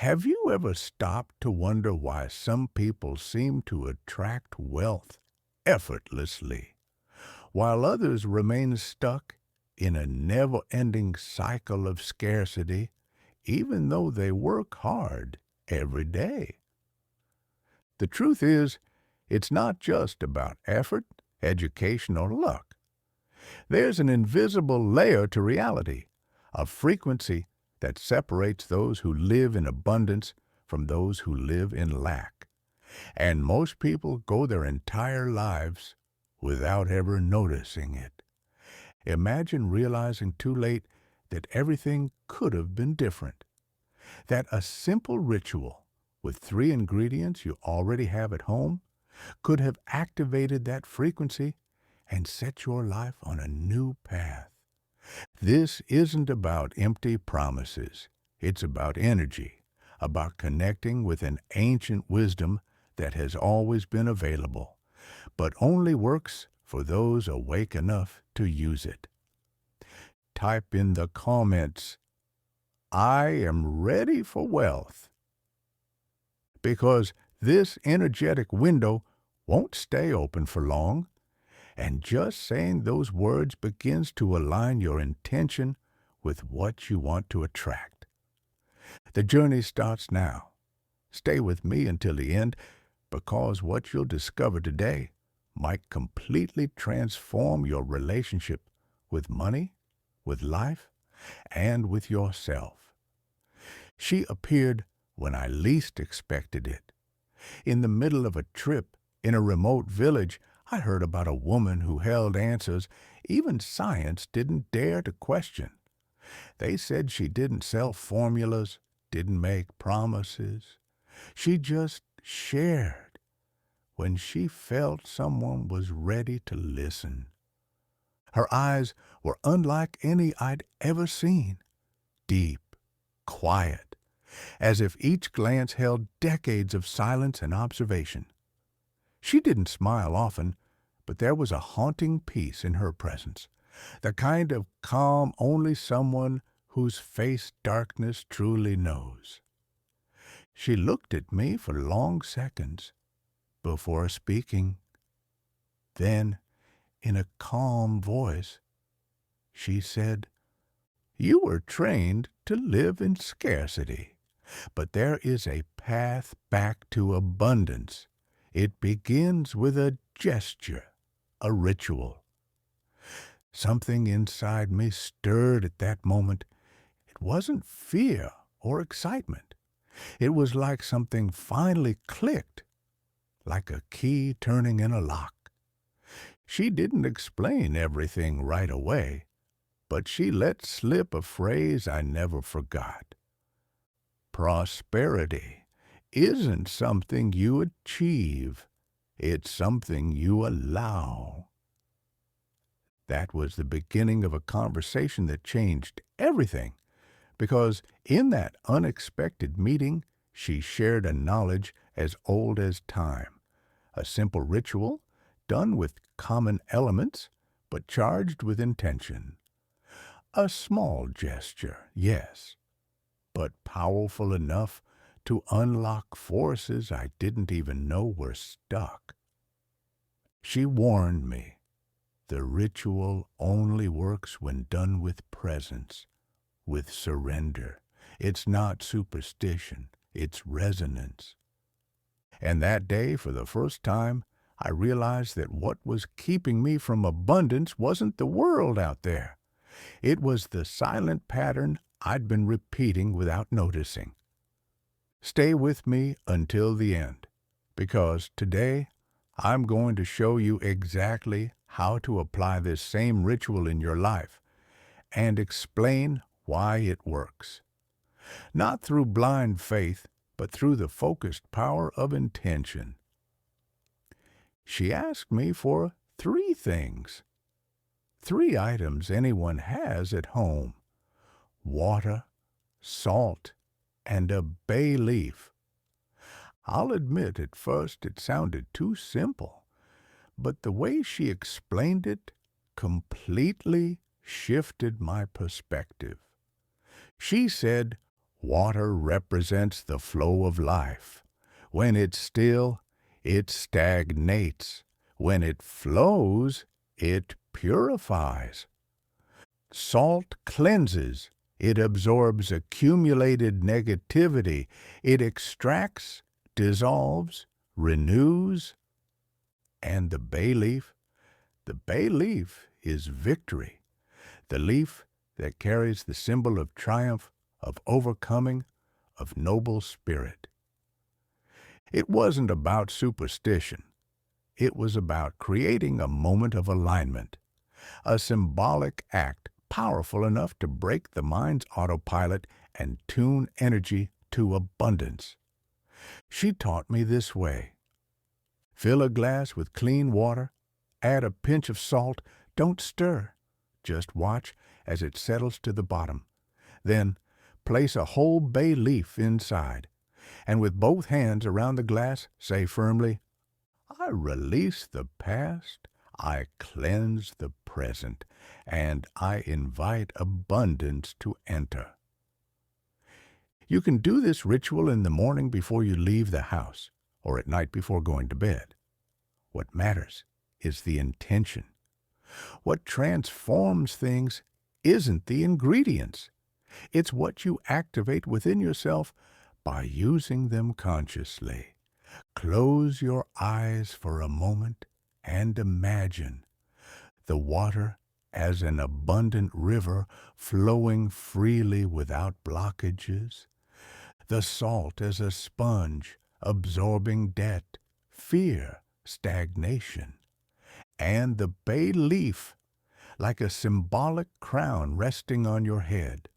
Have you ever stopped to wonder why some people seem to attract wealth effortlessly, while others remain stuck in a never-ending cycle of scarcity, even though they work hard every day? The truth is, it's not just about effort, education, or luck. There's an invisible layer to reality, a frequency that separates those who live in abundance from those who live in lack. And most people go their entire lives without ever noticing it. Imagine realizing too late that everything could have been different, that a simple ritual with 3 ingredients you already have at home could have activated that frequency and set your life on a new path. This isn't about empty promises. It's about energy, about connecting with an ancient wisdom that has always been available, but only works for those awake enough to use it. Type in the comments, "I am ready for wealth," because this energetic window won't stay open for long, and just saying those words begins to align your intention with what you want to attract. The journey starts now. Stay with me until the end, because what you'll discover today might completely transform your relationship with money, with life, and with yourself. She appeared when I least expected it. In the middle of a trip in a remote village, I heard about a woman who held answers even science didn't dare to question. They said she didn't sell formulas, didn't make promises. She just shared when she felt someone was ready to listen. Her eyes were unlike any I'd ever seen, deep, quiet, as if each glance held decades of silence and observation. She didn't smile often, but there was a haunting peace in her presence, the kind of calm only someone whose face darkness truly knows. She looked at me for long seconds before speaking. Then, in a calm voice, she said, "You were trained to live in scarcity, but there is a path back to abundance. It begins with a gesture, a ritual." Something inside me stirred at that moment. It wasn't fear or excitement. It was like something finally clicked, like a key turning in a lock. She didn't explain everything right away, but she let slip a phrase I never forgot. Prosperity isn't something you achieve. It's something you allow. That was the beginning of a conversation that changed everything, because in that unexpected meeting, she shared a knowledge as old as time, a simple ritual done with common elements, but charged with intention. A small gesture, yes, but powerful enough to unlock forces I didn't even know were stuck. She warned me, the ritual only works when done with presence, with surrender. It's not superstition, it's resonance. And that day, for the first time, I realized that what was keeping me from abundance wasn't the world out there. It was the silent pattern I'd been repeating without noticing. Stay with me until the end, because today I'm going to show you exactly how to apply this same ritual in your life and explain why it works. Not through blind faith, but through the focused power of intention. She asked me for 3 things. 3 items anyone has at home: water, salt, and a bay leaf. I'll admit at first it sounded too simple, but the way she explained it completely shifted my perspective. She said, Water represents the flow of life. When it's still, it stagnates. When it flows, it purifies. Salt cleanses. It absorbs accumulated negativity. It extracts, dissolves, renews. And the bay leaf? The bay leaf is victory. The leaf that carries the symbol of triumph, of overcoming, of noble spirit. It wasn't about superstition. It was about creating a moment of alignment, a symbolic act powerful enough to break the mind's autopilot and tune energy to abundance. She taught me this way. Fill a glass with clean water, add a pinch of salt, don't stir. Just watch as it settles to the bottom. Then place a whole bay leaf inside, and with both hands around the glass, say firmly, I release the past, I cleanse the present, and I invite abundance to enter. You can do this ritual in the morning before you leave the house, or at night before going to bed. What matters is the intention. What transforms things isn't the ingredients. It's what you activate within yourself by using them consciously. Close your eyes for a moment and imagine the water as an abundant river flowing freely without blockages, the salt as a sponge absorbing debt, fear, stagnation, and the bay leaf like a symbolic crown resting on your head,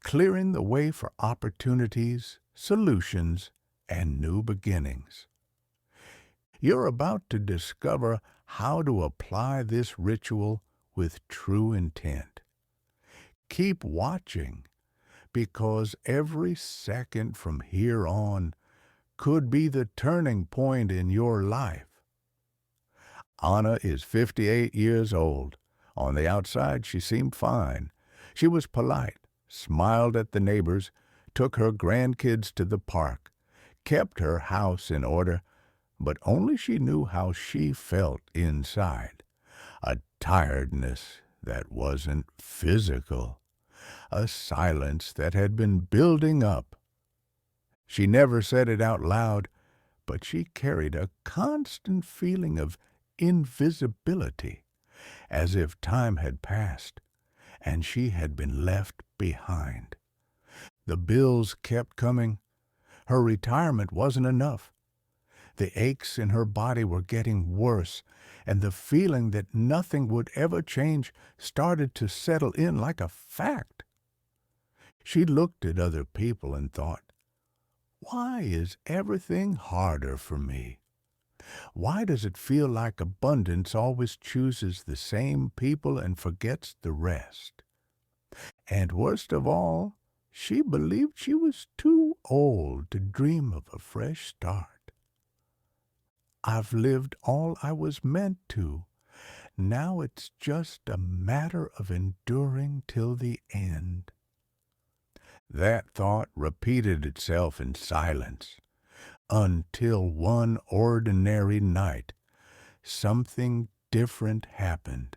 clearing the way for opportunities, solutions, and new beginnings. You're about to discover how to apply this ritual with true intent. Keep watching, because every second from here on could be the turning point in your life. Anna is 58 years old. On the outside, she seemed fine. She was polite, smiled at the neighbors, took her grandkids to the park, kept her house in order, but only she knew how she felt inside. A tiredness that wasn't physical, a silence that had been building up. She never said it out loud, but she carried a constant feeling of invisibility, as if time had passed and she had been left behind. The bills kept coming. Her retirement wasn't enough. The aches in her body were getting worse, and the feeling that nothing would ever change started to settle in like a fact. She looked at other people and thought, why is everything harder for me? Why does it feel like abundance always chooses the same people and forgets the rest? And worst of all, she believed she was too old to dream of a fresh start. I've lived all I was meant to. Now it's just a matter of enduring till the end. That thought repeated itself in silence, until one ordinary night, something different happened.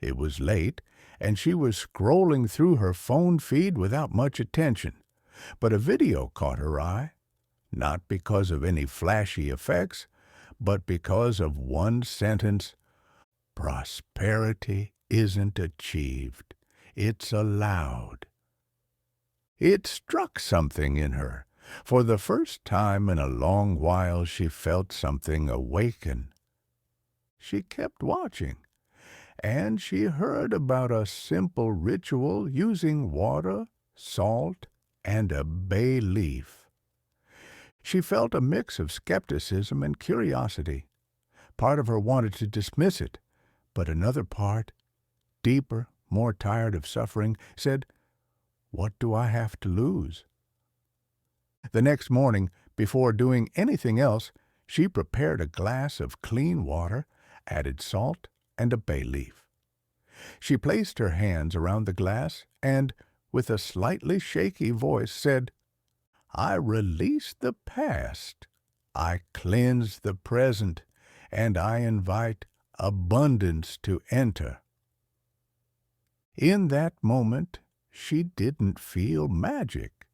It was late, and she was scrolling through her phone feed without much attention, but a video caught her eye, not because of any flashy effects, but because of one sentence: prosperity isn't achieved, it's allowed. It struck something in her. For the first time in a long while she felt something awaken. She kept watching, and she heard about a simple ritual using water, salt, and a bay leaf. She felt a mix of skepticism and curiosity. Part of her wanted to dismiss it, but another part, deeper, more tired of suffering, said, what do I have to lose? The next morning, before doing anything else, she prepared a glass of clean water, added salt, and a bay leaf. She placed her hands around the glass and, with a slightly shaky voice, said, I release the past, I cleanse the present, and I invite abundance to enter. In that moment, she didn't feel magic,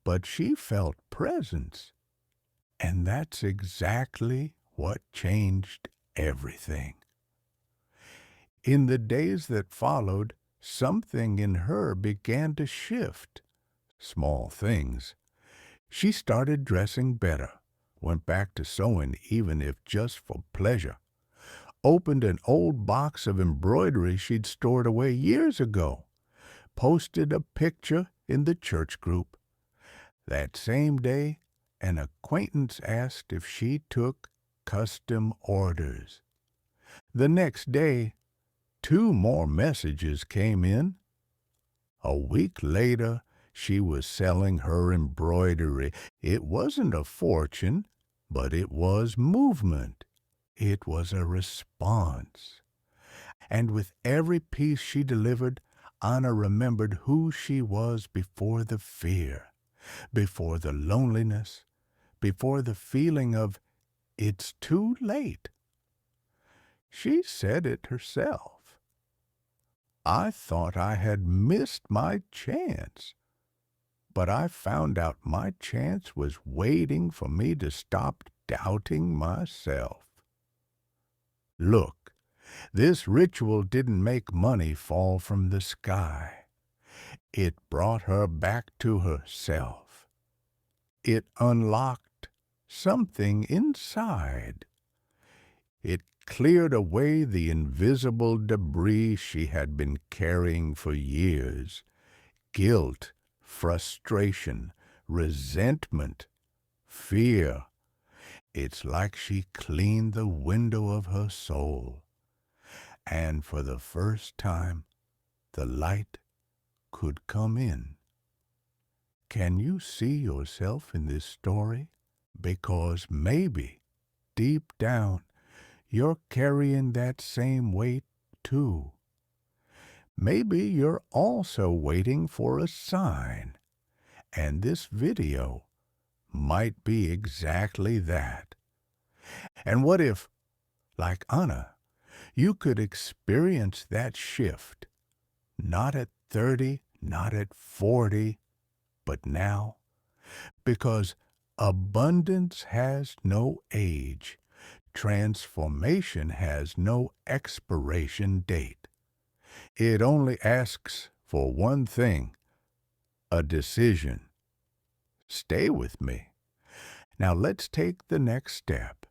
but she felt presence. And that's exactly what changed everything. In the days that followed, something in her began to shift. Small things. She started dressing better, went back to sewing even if just for pleasure, opened an old box of embroidery she'd stored away years ago, posted a picture in the church group. That same day, an acquaintance asked if she took custom orders. The next day, 2 more messages came in. A week later, she was selling her embroidery. It wasn't a fortune, but it was movement. It was a response. And with every piece she delivered, Anna remembered who she was before the fear, before the loneliness, before the feeling of, it's too late. She said it herself. I thought I had missed my chance, but I found out my chance was waiting for me to stop doubting myself. Look, this ritual didn't make money fall from the sky. It brought her back to herself. It unlocked something inside. It cleared away the invisible debris she had been carrying for years. Guilt, frustration, resentment, fear. It's like she cleaned the window of her soul. And for the first time, the light could come in. Can you see yourself in this story? Because maybe, deep down, you're carrying that same weight too. Maybe you're also waiting for a sign, and this video might be exactly that. And what if, like Anna, you could experience that shift, not at 30, not at 40, but now? Because abundance has no age. Transformation has no expiration date. It only asks for one thing, a decision. Stay with me. Now let's take the next step.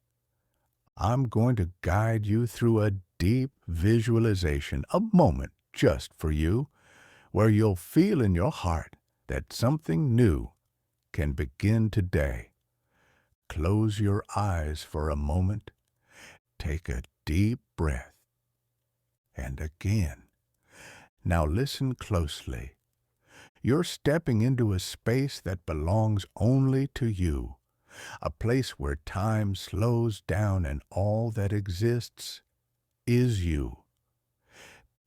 I'm going to guide you through a deep visualization, a moment just for you, where you'll feel in your heart that something new can begin today. Close your eyes for a moment. Take a deep breath. And again. Now listen closely. You're stepping into a space that belongs only to you, a place where time slows down and all that exists is you.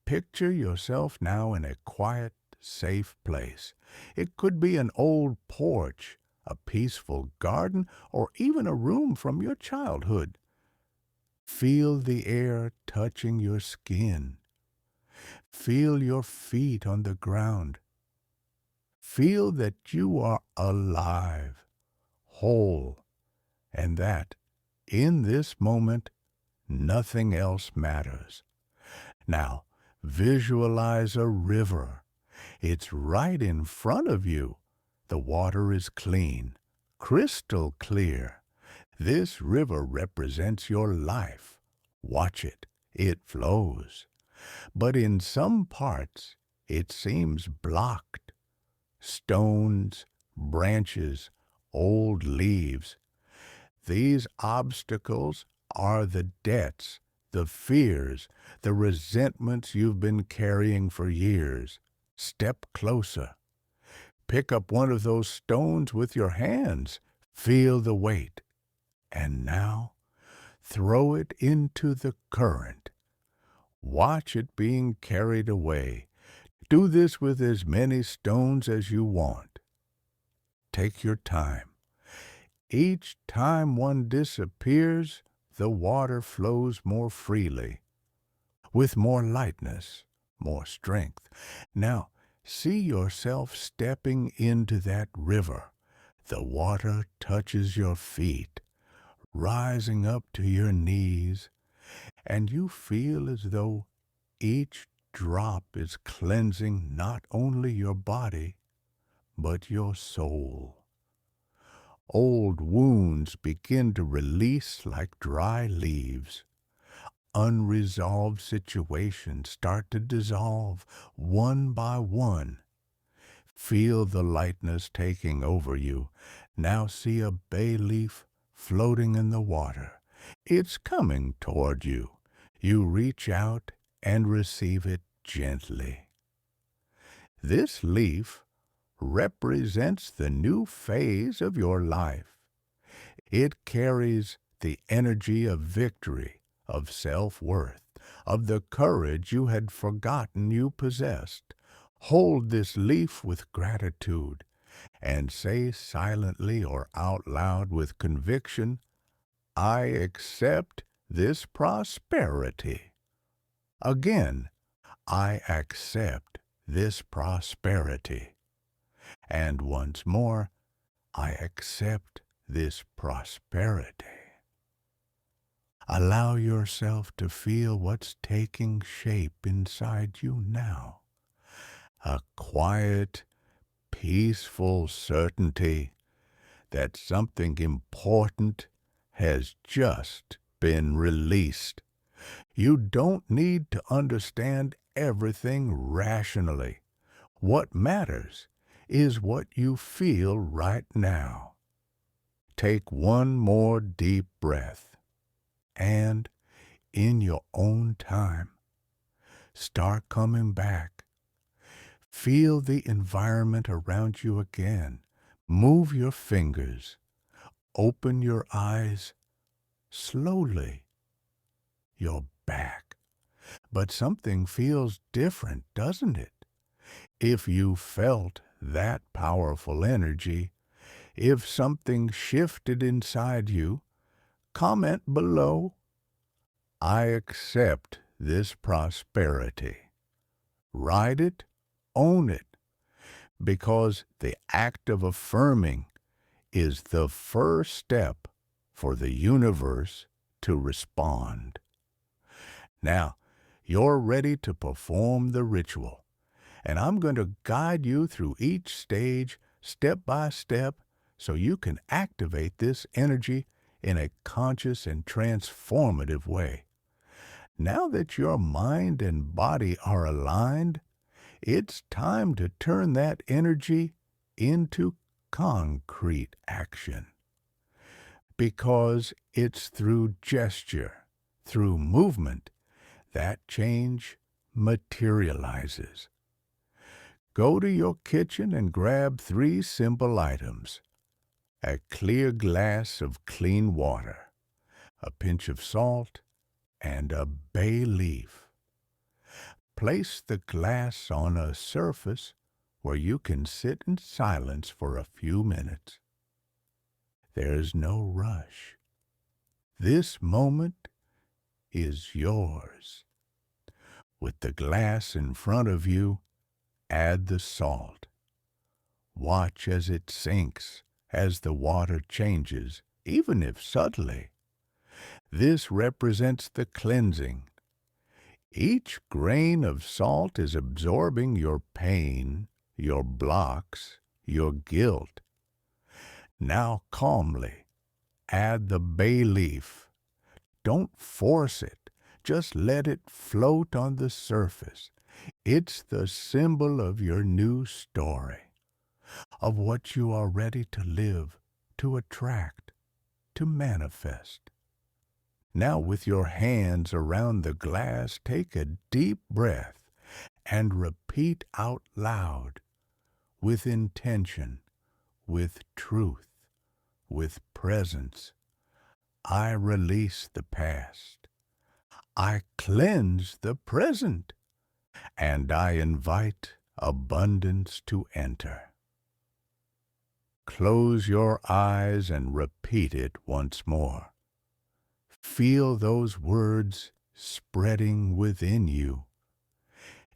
Picture yourself now in a quiet, safe place. It could be an old porch, a peaceful garden, or even a room from your childhood. Feel the air touching your skin. Feel your feet on the ground. Feel that you are alive, whole, and that, in this moment, nothing else matters. Now, visualize a river. It's right in front of you. The water is clean, crystal clear. This river represents your life. Watch it. It flows. But in some parts, it seems blocked. Stones, branches, old leaves. These obstacles are the debts, the fears, the resentments you've been carrying for years. Step closer. Pick up one of those stones with your hands. Feel the weight. And now, throw it into the current. Watch it being carried away. Do this with as many stones as you want. Take your time. Each time one disappears, the water flows more freely, with more lightness, more strength. Now, see yourself stepping into that river. The water touches your feet, rising up to your knees, and you feel as though each drop is cleansing not only your body, but your soul. Old wounds begin to release like dry leaves. Unresolved situations start to dissolve one by one. Feel the lightness taking over you. Now see a bay leaf floating in the water. It's coming toward you. You reach out and receive it gently. This leaf represents the new phase of your life. It carries the energy of victory, of self-worth, of the courage you had forgotten you possessed. Hold this leaf with gratitude and say silently or out loud with conviction, I accept this prosperity. Again, I accept this prosperity. And once more, I accept this prosperity. Allow yourself to feel what's taking shape inside you now. A quiet, peaceful certainty that something important has just been released. You don't need to understand everything rationally. What matters is what you feel right now. Take one more deep breath and, in your own time, start coming back. Feel the environment around you again. Move your fingers. Open your eyes slowly. You're back. But something feels different, doesn't it? If you felt that powerful energy, if something shifted inside you, comment below, I accept this prosperity. Write it, own it, because the act of affirming is the first step for the universe to respond. Now, you're ready to perform the ritual, and I'm going to guide you through each stage, step by step, so you can activate this energy in a conscious and transformative way. Now that your mind and body are aligned, it's time to turn that energy into concrete action. Because it's through gesture, through movement, that change materializes. Go to your kitchen and grab 3 simple items. A clear glass of clean water, a pinch of salt, and a bay leaf. Place the glass on a surface where you can sit in silence for a few minutes. There's no rush. This moment is yours. With the glass in front of you, add the salt. Watch as it sinks, as the water changes, even if subtly. This represents the cleansing. Each grain of salt is absorbing your pain, your blocks, your guilt. Now calmly, add the bay leaf. Don't force it. Just let it float on the surface. It's the symbol of your new story, of what you are ready to live, to attract, to manifest. Now with your hands around the glass, take a deep breath and repeat out loud, with intention, with truth, with presence. I release the past. I cleanse the present, and I invite abundance to enter. Close your eyes and repeat it once more. Feel those words spreading within you.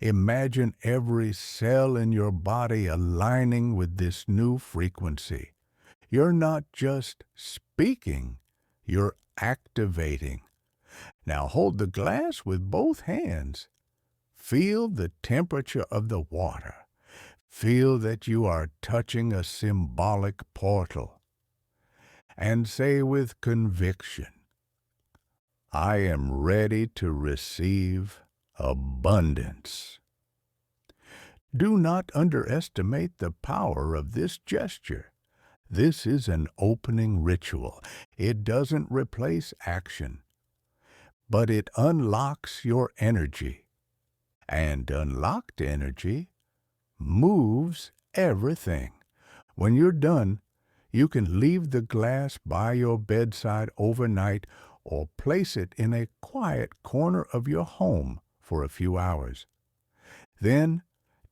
Imagine every cell in your body aligning with this new frequency. You're not just speaking, you're activating. Now hold the glass with both hands. Feel the temperature of the water. Feel that you are touching a symbolic portal. And say with conviction, I am ready to receive abundance. Do not underestimate the power of this gesture. This is an opening ritual. It doesn't replace action, but it unlocks your energy. And unlocked energy moves everything. When you're done, you can leave the glass by your bedside overnight or place it in a quiet corner of your home for a few hours. Then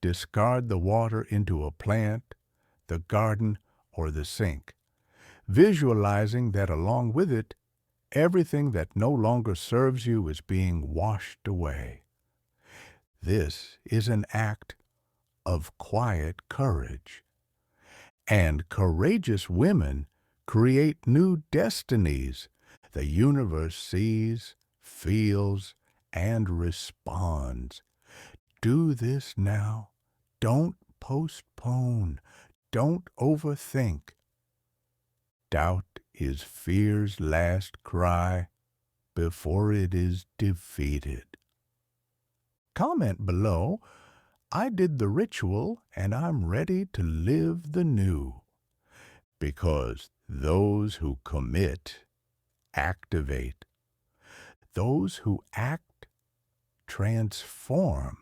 discard the water into a plant, the garden, or the sink, visualizing that along with it, everything that no longer serves you is being washed away. This is an act of quiet courage. And courageous women create new destinies. The universe sees, feels, and responds. Do this now. Don't postpone. Don't overthink. Doubt is fear's last cry before it is defeated. Comment below, I did the ritual and I'm ready to live the new. Because those who commit activate. Those who act transform.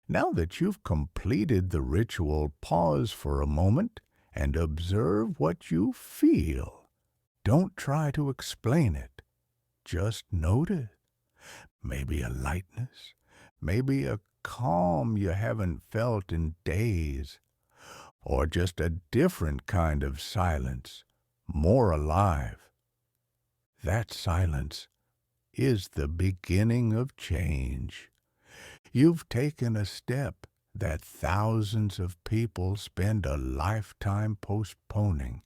Now that you've completed the ritual, pause for a moment and observe what you feel. Don't try to explain it. Just notice. Maybe a lightness, maybe a calm you haven't felt in days, or just a different kind of silence, more alive. That silence is the beginning of change. You've taken a step that thousands of people spend a lifetime postponing.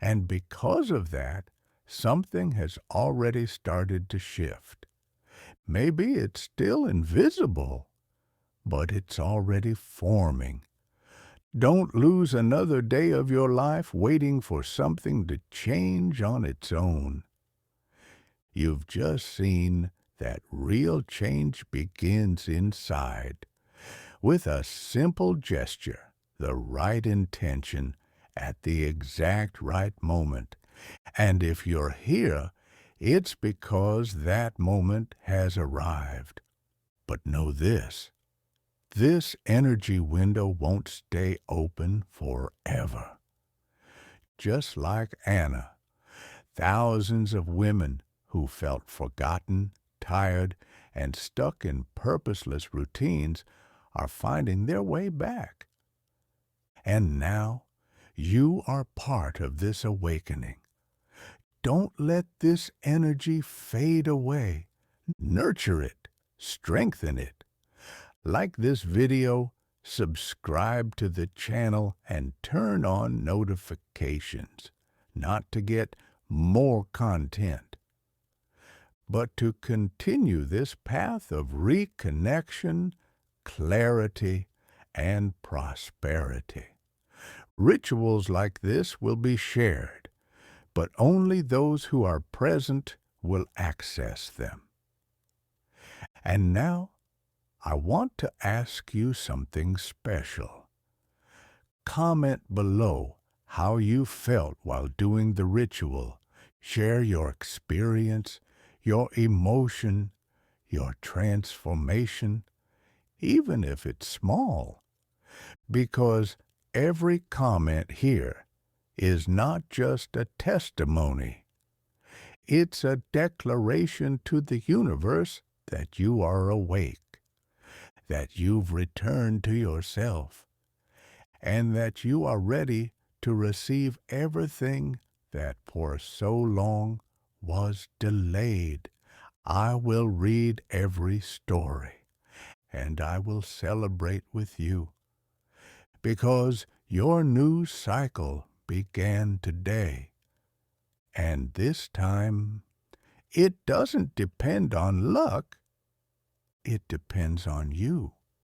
And because of that, something has already started to shift. Maybe it's still invisible, but it's already forming. Don't lose another day of your life waiting for something to change on its own. You've just seen that real change begins inside. With a simple gesture, the right intention, at the exact right moment. And if you're here, it's because that moment has arrived. But know this energy window won't stay open forever. Just like Anna, thousands of women who felt forgotten, tired, and stuck in purposeless routines are finding their way back. And now, you are part of this awakening. Don't let this energy fade away. Nurture it, strengthen it. Like this video, subscribe to the channel and turn on notifications, not to get more content, but to continue this path of reconnection, clarity, and prosperity. Rituals like this will be shared, but only those who are present will access them. And now, I want to ask you something special. Comment below how you felt while doing the ritual. Share your experience, your emotion, your transformation, even if it's small. Because every comment here is not just a testimony. It's a declaration to the universe that you are awake, that you've returned to yourself and that you are ready to receive everything that for so long was delayed. I will read every story, and I will celebrate with you, because your new cycle began today. And this time, it doesn't depend on luck, it depends on you.